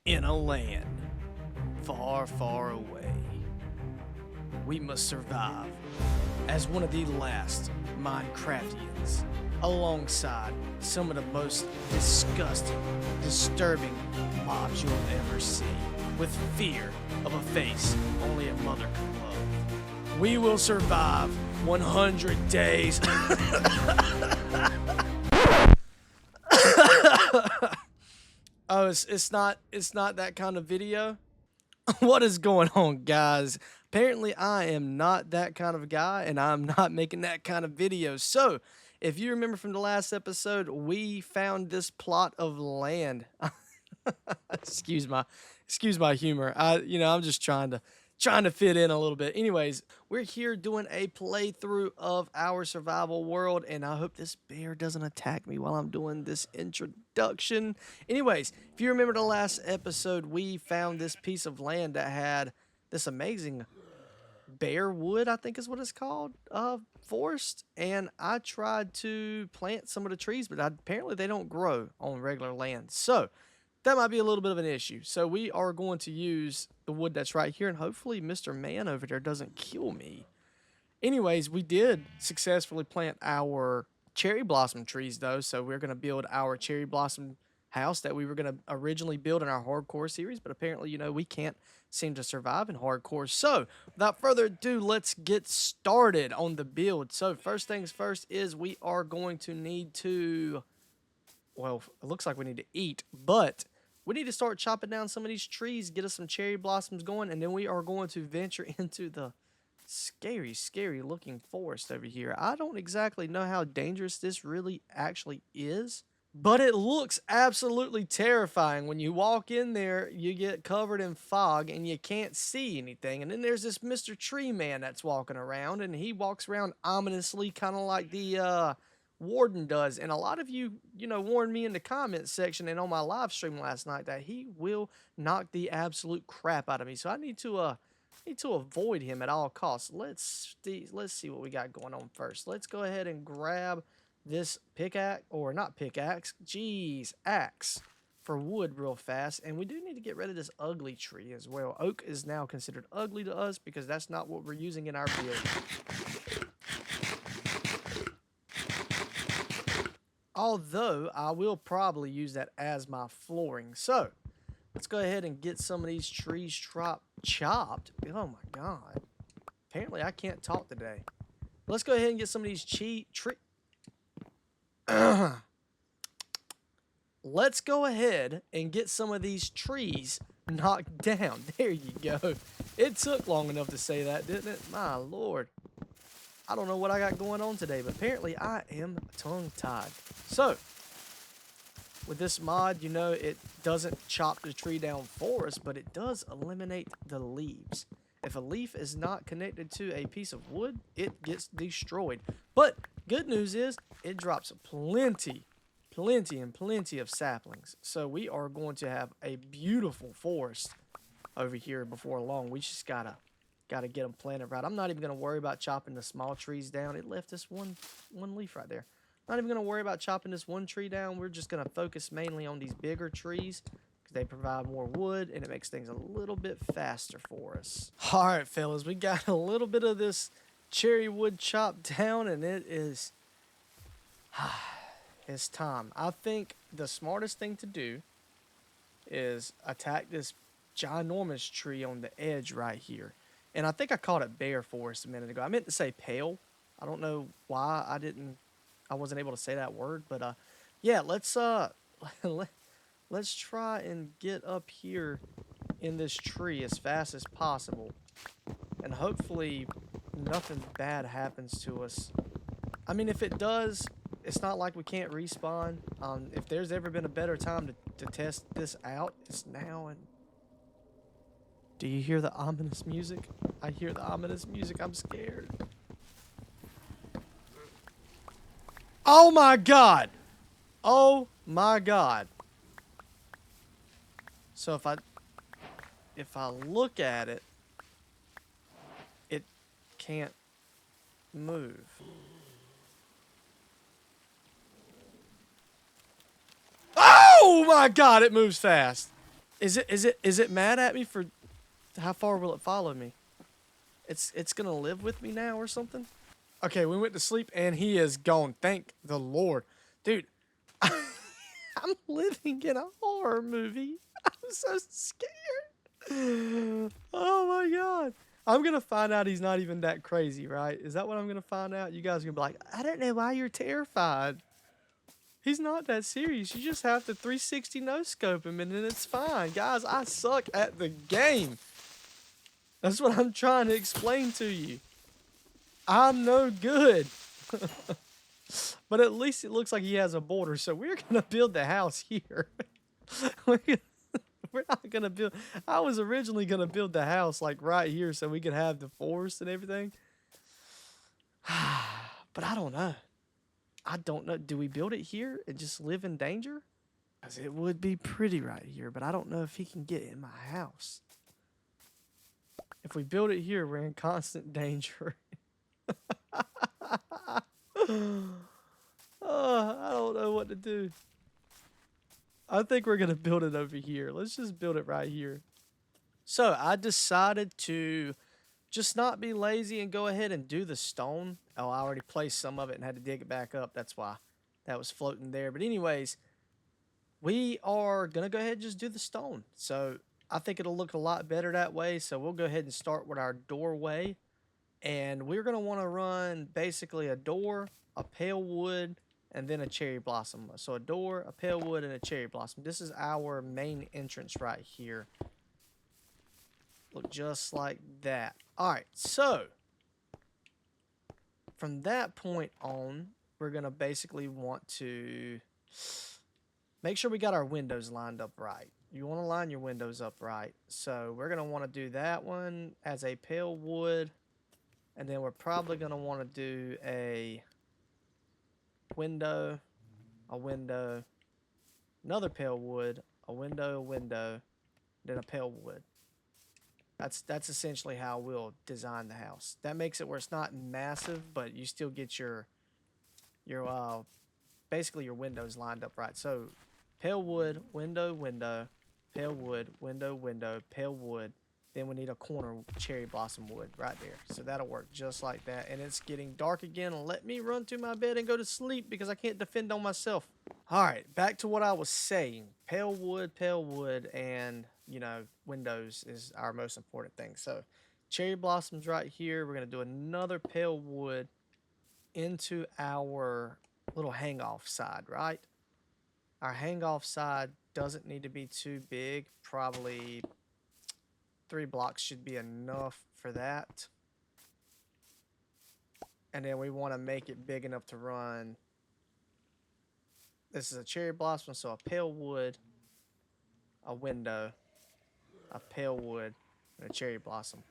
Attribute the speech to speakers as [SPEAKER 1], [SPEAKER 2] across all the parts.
[SPEAKER 1] In a land far, far away, we must survive as one of the last Minecraftians, alongside some of the most disgusting, disturbing mobs you'll ever see, with fear of a face only a mother can love. We will survive 100 days. Oh, it's not that kind of video. What is going on, guys? Apparently I am not that kind of guy, and I'm not making that kind of video. So if you remember from the last episode, we found this plot of land. excuse my humor. I'm just trying to fit in a little bit. Anyways, we're here doing a playthrough of our survival world, and I hope this bear doesn't attack me while I'm doing this introduction. Anyways, if you remember the last episode, we found this piece of land that had this amazing bear wood, I think is what it's called, forest, and I tried to plant some of the trees, but apparently they don't grow on regular land. So that might be a little bit of an issue. So we are going to use the wood that's right here, and hopefully Mr. Man over there doesn't kill me. Anyways, we did successfully plant our cherry blossom trees, though, so we're going to build our cherry blossom house that we were going to originally build in our hardcore series, but apparently, we can't seem to survive in hardcore. So without further ado, let's get started on the build. So first things first is we are going to need to, well, it looks like we need to eat, but we need to start chopping down some of these trees, get us some cherry blossoms going, and then we are going to venture into the scary, scary looking forest over here. I don't exactly know how dangerous this really actually is, but it looks absolutely terrifying. When you walk in there, you get covered in fog and you can't see anything. And then there's this Mr. Tree Man that's walking around, and he walks around ominously, kind of like the Warden does. And a lot of you, warned me in the comments section and on my live stream last night that he will knock the absolute crap out of me. So I need to avoid him at all costs. Let's see what we got going on first. Let's go ahead and grab this pickaxe, or not pickaxe, geez, axe for wood real fast. And we do need to get rid of this ugly tree as well. Oak is now considered ugly to us because that's not what we're using in our build. Although I will probably use that as my flooring. So let's go ahead and get some of these trees chopped. Oh my god. Apparently I can't talk today. Let's go ahead and get some of these Let's go ahead and get some of these trees knocked down. There you go. It took long enough to say that, didn't it? My lord. I don't know what I got going on today, but apparently I am tongue-tied. So with this mod, it doesn't chop the tree down for us, but it does eliminate the leaves. If a leaf is not connected to a piece of wood, it gets destroyed. But good news is it drops plenty of saplings. So we are going to have a beautiful forest over here before long. We just gotta get them planted right. I'm not even gonna worry about chopping the small trees down. It left this one leaf right there. Not even gonna worry about chopping this one tree down. We're just gonna focus mainly on these bigger trees because they provide more wood and it makes things a little bit faster for us. All right, fellas, we got a little bit of this cherry wood chopped down, and it is it's time. I think the smartest thing to do is attack this ginormous tree on the edge right here. And I think I called it bear forest a minute ago. I meant to say pale. I don't know why I wasn't able to say that word, but yeah, let's try and get up here in this tree as fast as possible. And hopefully nothing bad happens to us. I mean, if it does, it's not like we can't respawn. If there's ever been a better time to test this out, it's now. And do you hear the ominous music? I hear the ominous music. I'm scared. Oh my god! Oh my god! So if I look at it, it can't move. Oh my god, it moves fast. Is it mad at me for how far will it follow me? It's gonna live with me now or something? Okay, we went to sleep and he is gone. Thank the Lord. Dude, I'm living in a horror movie. I'm so scared. Oh my God. I'm gonna find out he's not even that crazy, right? Is that what I'm gonna find out? You guys are gonna be like, I don't know why you're terrified. He's not that serious. You just have to 360 no scope him and then it's fine. Guys, I suck at the game. That's what I'm trying to explain to you. I'm no good. But at least it looks like he has a border, so we're gonna build the house here. we're, gonna, we're not gonna build. I was originally gonna build the house like right here so we could have the forest and everything. But I don't know. I don't know. Do we build it here and just live in danger? Because it would be pretty right here, but I don't know if he can get in my house. If we build it here, we're in constant danger. I don't know what to do. I think we're going to build it over here. Let's just build it right here. So I decided to just not be lazy and go ahead and do the stone. Oh, I already placed some of it and had to dig it back up. That's why that was floating there. But anyways, we are going to go ahead and just do the stone. So I think it'll look a lot better that way. So we'll go ahead and start with our doorway. And we're going to want to run basically a door, a pale wood, and then a cherry blossom. So a door, a pale wood, and a cherry blossom. This is our main entrance right here. Look just like that. All right, so from that point on, we're going to basically want to make sure we got our windows lined up right. You want to line your windows up right. So we're going to want to do that one as a pale wood. And then we're probably going to want to do a window, another pale wood, a window, then a pale wood. That's essentially how we'll design the house. That makes it where it's not massive, but you still get your basically your windows lined up right. So pale wood, window, pale wood, window, pale wood. Then we need a corner cherry blossom wood right there. So that'll work just like that. And it's getting dark again. Let me run to my bed and go to sleep because I can't defend on myself. All right, back to what I was saying. Pale wood, and, you know, windows is our most important thing. So cherry blossoms right here. We're going to do another pale wood into our little hang-off side, right? Our hang-off side doesn't need to be too big. Probably 3 blocks should be enough for that. And then we want to make it big enough to run. This is a cherry blossom, so a pale wood, a window, a pale wood, and a cherry blossom.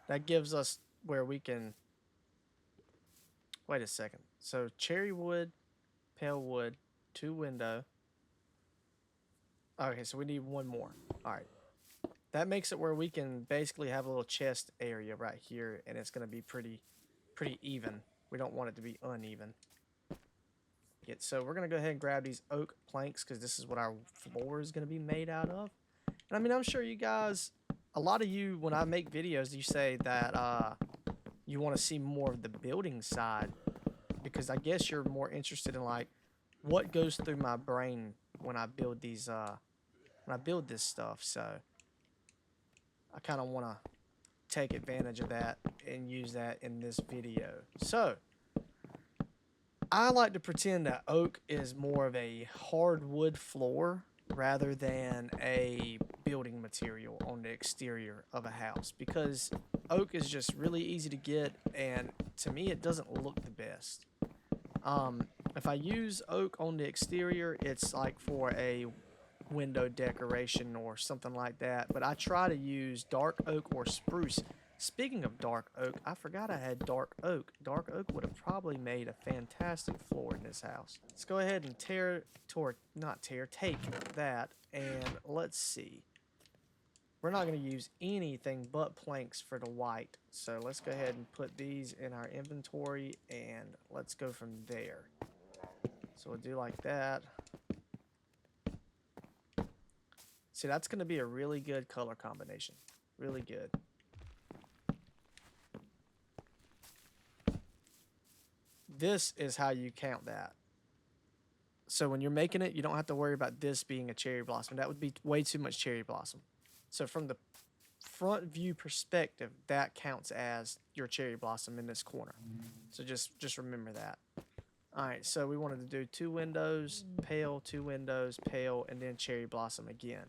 [SPEAKER 1] That gives us where we can... Wait a second. So cherry wood, pale wood, 2 window. Okay, so we need 1 more. All right. That makes it where we can basically have a little chest area right here, and it's going to be pretty even. We don't want it to be uneven. So we're going to go ahead and grab these oak planks because this is what our floor is going to be made out of. And I mean, I'm sure you guys, a lot of you, when I make videos, you say that you want to see more of the building side because I guess you're more interested in like what goes through my brain when I build these, when I build this stuff. So I kind of want to take advantage of that and use that in this video. So I like to pretend that oak is more of a hardwood floor rather than a building material on the exterior of a house because oak is just really easy to get and to me it doesn't look the best. If I use oak on the exterior, it's like for a window decoration or something like that, but I try to use dark oak or spruce. Speaking of dark oak, I forgot I had dark oak. Dark oak would have probably made a fantastic floor in this house. Let's go ahead and take that, and let's see. We're not going to use anything but planks for the white, so let's go ahead and put these in our inventory, and let's go from there. So we'll do like that. See, that's going to be a really good color combination. Really good. This is how you count that. So when you're making it, you don't have to worry about this being a cherry blossom. That would be way too much cherry blossom. So from the front view perspective, that counts as your cherry blossom in this corner. So just remember that. All right, so we wanted to do 2 windows, pale, 2 windows, pale, and then cherry blossom again.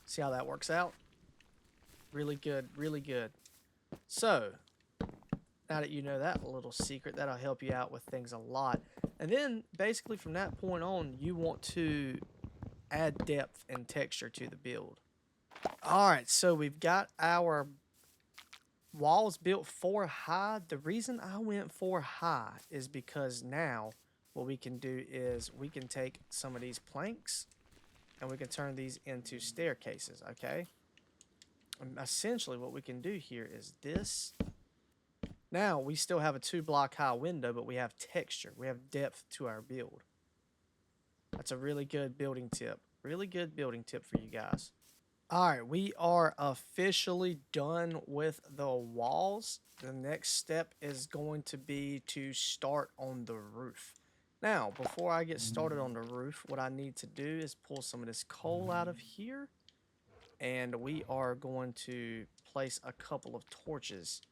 [SPEAKER 1] See how that works out? Really good, really good. So, now that you know that little secret, that'll help you out with things a lot. And then, basically from that point on, you want to add depth and texture to the build. Alright, so we've got our walls built 4 high. The reason I went 4 high is because now what we can do is we can take some of these planks and we can turn these into staircases, okay? And essentially what we can do here is this. Now we still have a 2-block high window, but we have texture. We have depth to our build. That's a really good building tip. Really good building tip for you guys. Alright, we are officially done with the walls. The next step is going to be to start on the roof. Now, before I get started on the roof, what I need to do is pull some of this coal out of here. And we are going to place a couple of torches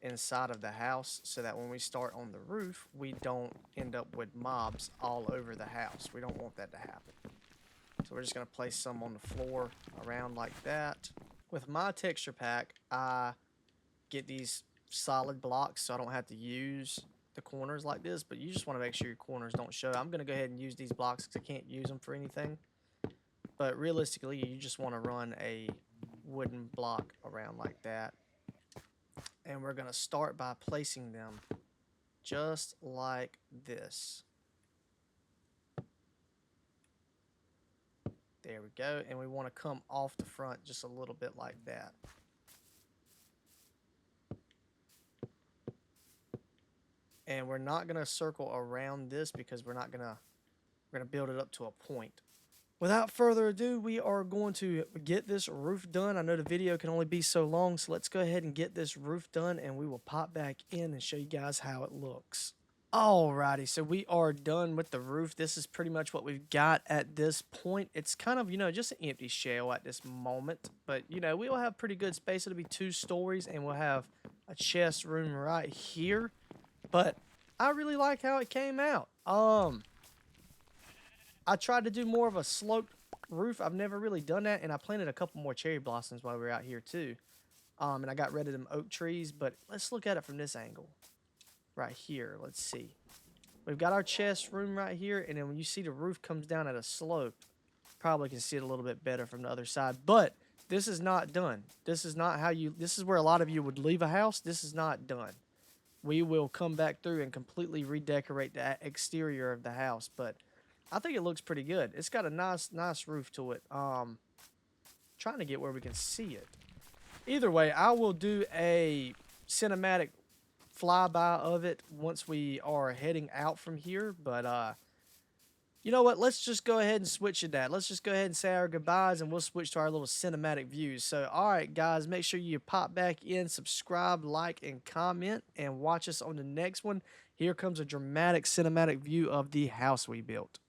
[SPEAKER 1] inside of the house so that when we start on the roof, we don't end up with mobs all over the house. We don't want that to happen. So we're just going to place some on the floor around like that. With my texture pack, I get these solid blocks so I don't have to use the corners like this, but you just want to make sure your corners don't show. I'm going to go ahead and use these blocks because I can't use them for anything. But realistically, you just want to run a wooden block around like that. And we're going to start by placing them just like this. There we go. And we want to come off the front just a little bit like that. And we're not going to circle around this because we're going to build it up to a point. Without further ado, we are going to get this roof done. I know the video can only be so long, so let's go ahead and get this roof done, and we will pop back in and show you guys how it looks. Alrighty, so we are done with the roof. This is pretty much what we've got at this point. It's kind of, just an empty shell at this moment, but, we will have pretty good space. It'll be 2 stories, and we'll have a chest room right here, but I really like how it came out. I tried to do more of a sloped roof. I've never really done that, and I planted a couple more cherry blossoms while we were out here too. And I got rid of them oak trees, but let's look at it from this angle. Right here, let's see. We've got our chest room right here, and then when you see the roof comes down at a slope, probably can see it a little bit better from the other side. But this is not done. This is not how this is where a lot of you would leave a house. This is not done. We will come back through and completely redecorate the exterior of the house, but I think it looks pretty good. It's got a nice roof to it. Trying to get where we can see it. Either way, I will do a cinematic flyby of it once we are heading out from here. But you know what? Let's just go ahead and switch to that. Let's just go ahead and say our goodbyes, and we'll switch to our little cinematic views. So, all right, guys, make sure you pop back in, subscribe, like, and comment, and watch us on the next one. Here comes a dramatic cinematic view of the house we built.